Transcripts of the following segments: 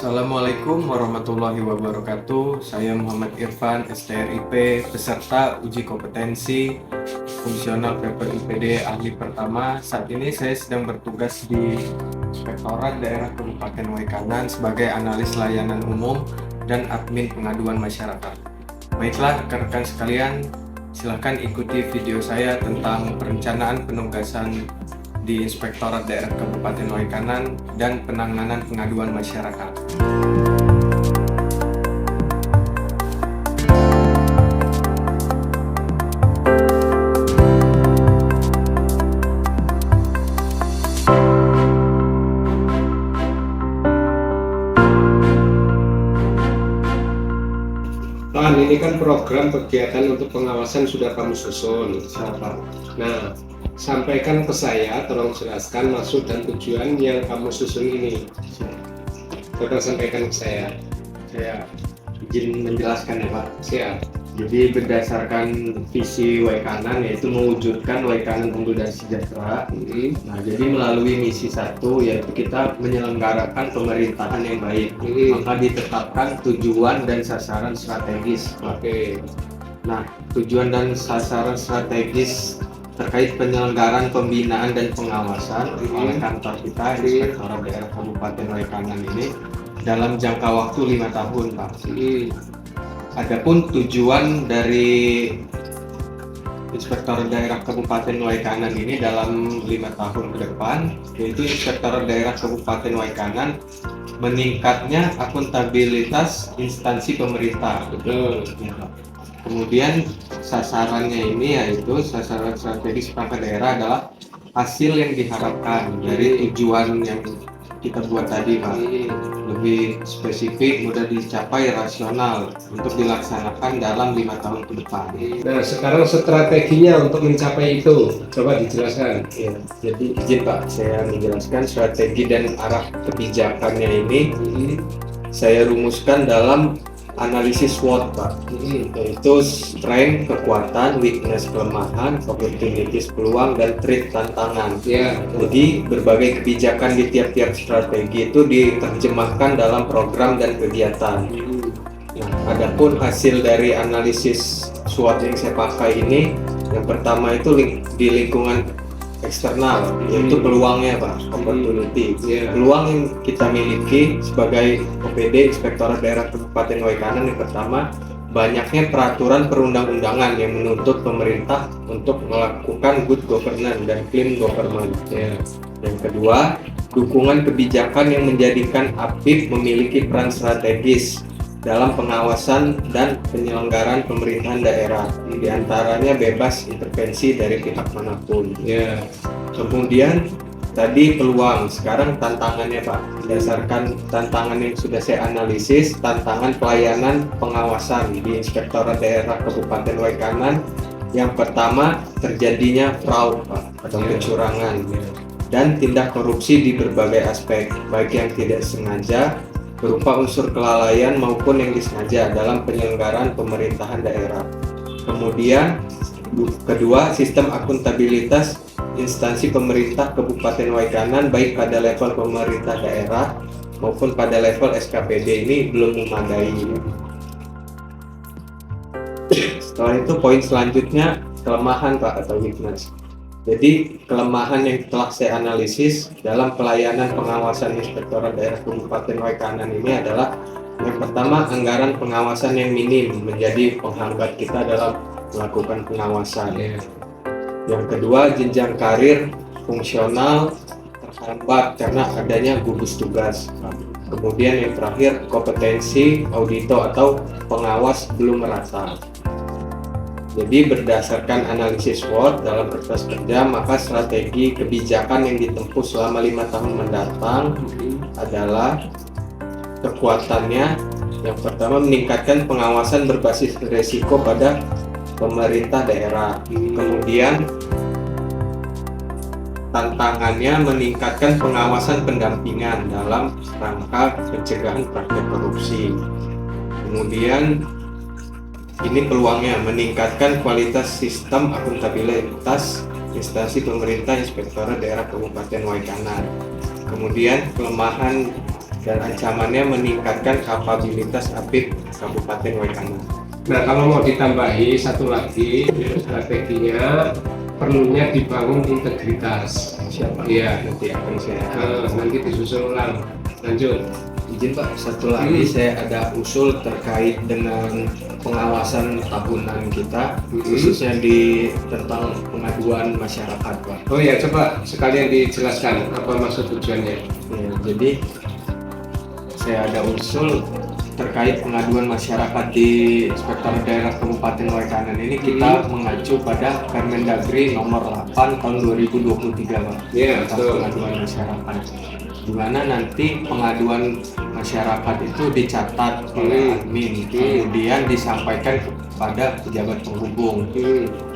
Assalamualaikum warahmatullahi wabarakatuh. Saya Muhammad Irfan, STRIP, peserta uji kompetensi fungsional PPIPD ahli pertama. Saat ini saya sedang bertugas di Inspektorat Daerah Kabupaten Waikanan sebagai analis layanan umum dan admin pengaduan masyarakat. Baiklah rekan-rekan sekalian, silahkan ikuti video saya tentang perencanaan penugasan di Inspektorat Daerah Kabupaten Waikanan dan penanganan pengaduan masyarakat. Pan, ini kan program kegiatan untuk pengawasan sudah kamu susun. Nah, sampaikan ke saya, tolong jelaskan maksud dan tujuan yang kamu susun ini. Tolong sampaikan ke saya. Saya izin menjelaskan ya Pak. Siap. Jadi berdasarkan visi Waikanan yaitu mewujudkan Waikanan unggul dan sejahtera. Nah, jadi melalui misi 1 yaitu kita menyelenggarakan pemerintahan yang baik. Maka ditetapkan tujuan dan sasaran strategis. Oke. Nah, tujuan dan sasaran strategis terkait penyelenggaraan pembinaan dan pengawasan oleh kantor kita Inspektorat Daerah Kabupaten Waikanan ini dalam jangka waktu 5 tahun Pak. Adapun tujuan dari Inspektorat Daerah Kabupaten Waikanan ini dalam 5 tahun ke depan yaitu Inspektorat Daerah Kabupaten Waikanan meningkatnya akuntabilitas instansi pemerintah. Betul. Kemudian sasarannya ini yaitu sasaran strategis perangkat daerah adalah hasil yang diharapkan dari tujuan yang kita buat tadi Pak. Lebih spesifik, mudah dicapai, rasional untuk dilaksanakan dalam 5 tahun ke depan. Nah, sekarang strateginya untuk mencapai itu, coba dijelaskan. Ya, jadi izin Pak, saya menjelaskan strategi dan arah kebijakannya ini saya rumuskan dalam analisis SWOT Pak, yaitu strength, kekuatan, weakness, kelemahan, opportunities, peluang, dan threat, tantangan. Jadi berbagai kebijakan di tiap-tiap strategi itu diterjemahkan dalam program dan kegiatan. Nah, adapun hasil dari analisis SWOT yang saya pakai ini, yang pertama itu di lingkungan eksternal, yaitu peluangnya Pak, opportunity. Peluang yang kita miliki sebagai OPD Inspektorat Daerah Kabupaten Waikanan yang pertama, banyaknya peraturan perundang-undangan yang menuntut pemerintah untuk melakukan good governance dan clean government. Yang kedua, dukungan kebijakan yang menjadikan APIP memiliki peran strategis dalam pengawasan dan penyelenggaraan pemerintahan daerah, di antaranya bebas intervensi dari pihak manapun. Kemudian tadi peluang, sekarang tantangannya Pak. Berdasarkan tantangan yang sudah saya analisis, tantangan pelayanan pengawasan di Inspektorat Daerah Kabupaten Waikanan, yang pertama terjadinya fraud Pak, atau kecurangan dan tindak korupsi di berbagai aspek, baik yang tidak sengaja berupa unsur kelalaian maupun yang disengaja dalam penyelenggaraan pemerintahan daerah. Kemudian kedua, sistem akuntabilitas instansi pemerintah Kabupaten Waikanan baik pada level pemerintah daerah maupun pada level SKPD ini belum memadai. Setelah itu poin selanjutnya kelemahan Pak atau weakness. Jadi kelemahan yang telah saya analisis dalam pelayanan pengawasan Inspektorat Daerah Kabupaten Waikanan ini adalah yang pertama, anggaran pengawasan yang minim menjadi penghambat kita dalam melakukan pengawasan. Yang kedua, jenjang karir fungsional terhambat karena adanya gugus tugas. Kemudian yang terakhir, kompetensi auditor atau pengawas belum merata. Jadi berdasarkan analisis SWOT dalam kertas kerja, maka strategi kebijakan yang ditempuh selama 5 tahun mendatang adalah kekuatannya. Yang pertama, meningkatkan pengawasan berbasis risiko pada pemerintah daerah. Kemudian tantangannya meningkatkan pengawasan pendampingan dalam rangka pencegahan praktek korupsi. Kemudian ini peluangnya meningkatkan kualitas sistem akuntabilitas instansi pemerintah Inspektorat Daerah Kabupaten Waikanan. Kemudian kelemahan dan ancamannya meningkatkan kapabilitas APIP Kabupaten Waikanan. Nah, kalau mau ditambahi satu lagi strateginya, perlunya dibangun integritas. Siapa? Iya, Nanti akan saya nanti disusun ulang. Lanjut. izin Pak, satu lagi saya ada usul terkait dengan pengawasan tahunan kita, khususnya di tentang pengaduan masyarakat Pak. Oh ya, coba sekalian dijelaskan apa maksud tujuannya. Ya, jadi saya ada usul terkait pengaduan masyarakat di Inspektor Daerah Kabupaten Waikanan ini kita mengacu pada Permendagri nomor 8 tahun 2023 Pak. Iya, Tentang betul. pengaduan masyarakat. Di mana nanti pengaduan masyarakat itu dicatat oleh admin, kemudian disampaikan kepada pejabat penghubung.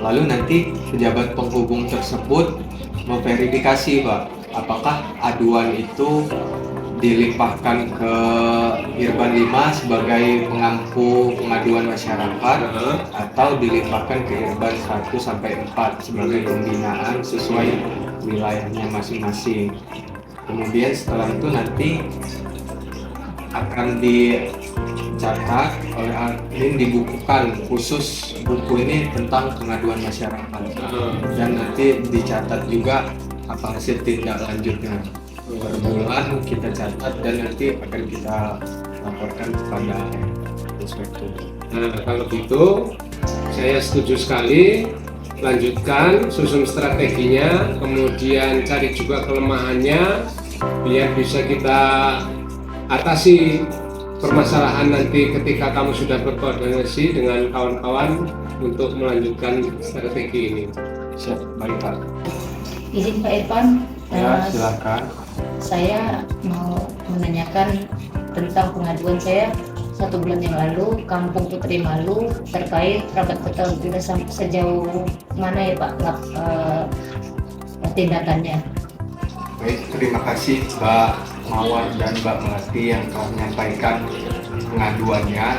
Lalu nanti pejabat penghubung tersebut memverifikasi Pak, apakah aduan itu dilimpahkan ke Irban 5 sebagai pengampu pengaduan masyarakat atau dilimpahkan ke Irban 1 sampai 4 sebagai pembinaan sesuai wilayahnya masing-masing. Kemudian setelah itu nanti akan dicatat oleh admin, dibukukan khusus buku ini tentang pengaduan masyarakat, dan nanti dicatat juga apa hasil tindak lanjutnya. Per bulan kita catat dan nanti akan kita laporkan kepada inspektur. Nah, kalau gitu saya setuju sekali. Lanjutkan, susun strateginya, kemudian cari juga kelemahannya biar bisa kita atasi permasalahan nanti ketika kamu sudah berkoordinasi dengan kawan-kawan untuk melanjutkan strategi ini. Siap, baik Pak. Izin Pak Irfan, Ya, silakan. saya mau menanyakan tentang pengaduan saya 1 bulan yang lalu, Kampung Putri Malu, terkait rapat beton. Sudah sejauh mana ya Pak tindakannya? Baik, terima kasih Mbak Mawar dan Mbak Melati yang telah menyampaikan pengaduannya.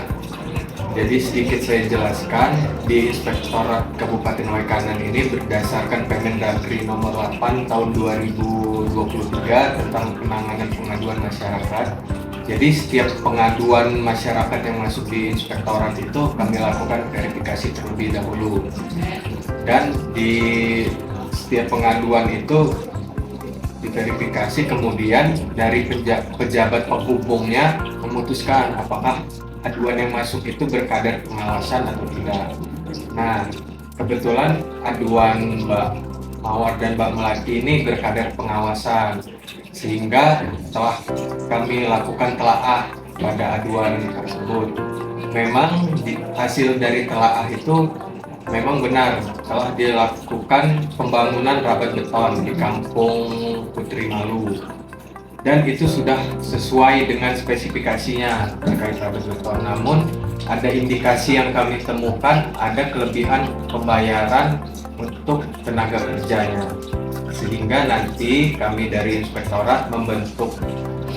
Jadi sedikit saya jelaskan, di Inspektorat Kabupaten Waikanan ini berdasarkan Permendagri nomor 8 tahun 2023 tentang penanganan pengaduan masyarakat. Jadi setiap pengaduan masyarakat yang masuk di inspektorat itu kami lakukan verifikasi terlebih dahulu. Dan di setiap pengaduan itu diverifikasi, kemudian dari pejabat penghubungnya memutuskan apakah aduan yang masuk itu berkadar pengawasan atau tidak. Nah, kebetulan aduan Mbak Mawar dan Mbak Melati ini berkadar pengawasan, sehingga telah kami lakukan telaah pada aduan tersebut. Memang hasil dari telaah itu memang benar telah dilakukan pembangunan rabat beton di Kampung Putri Malu, dan itu sudah sesuai dengan spesifikasinya terkait rabat beton. Namun ada indikasi yang kami temukan, ada kelebihan pembayaran untuk tenaga kerjanya, sehingga nanti kami dari inspektorat membentuk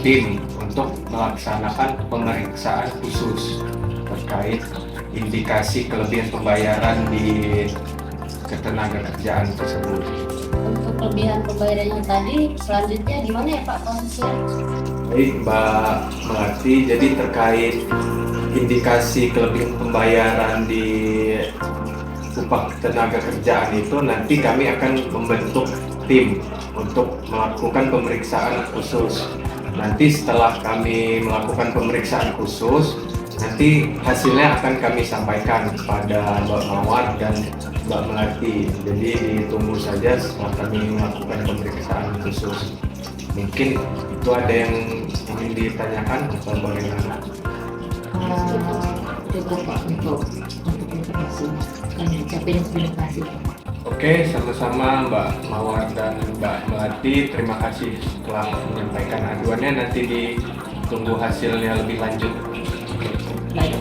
tim untuk melaksanakan pemeriksaan khusus terkait indikasi kelebihan pembayaran di ketenaga kerjaan tersebut. Untuk kelebihan pembayarannya tadi, selanjutnya gimana ya Pak prosesnya? Baik Mbak Melati, jadi terkait indikasi kelebihan pembayaran di upah tenaga kerjaan itu nanti kami akan membentuk tim untuk melakukan pemeriksaan khusus. Nanti setelah kami melakukan pemeriksaan khusus, nanti hasilnya akan kami sampaikan kepada Mbak Mawar dan Mbak Melati. Jadi ditunggu saja setelah kami melakukan pemeriksaan khusus. Mungkin itu ada yang ingin ditanyakan atau bagaimana? Cukup Pak untuk informasi. Kami ucapin terima kasih. Oke, sama-sama Mbak Mawar dan Mbak Melati. Terima kasih telah menyampaikan aduannya. Nanti ditunggu hasilnya lebih lanjut. Baik.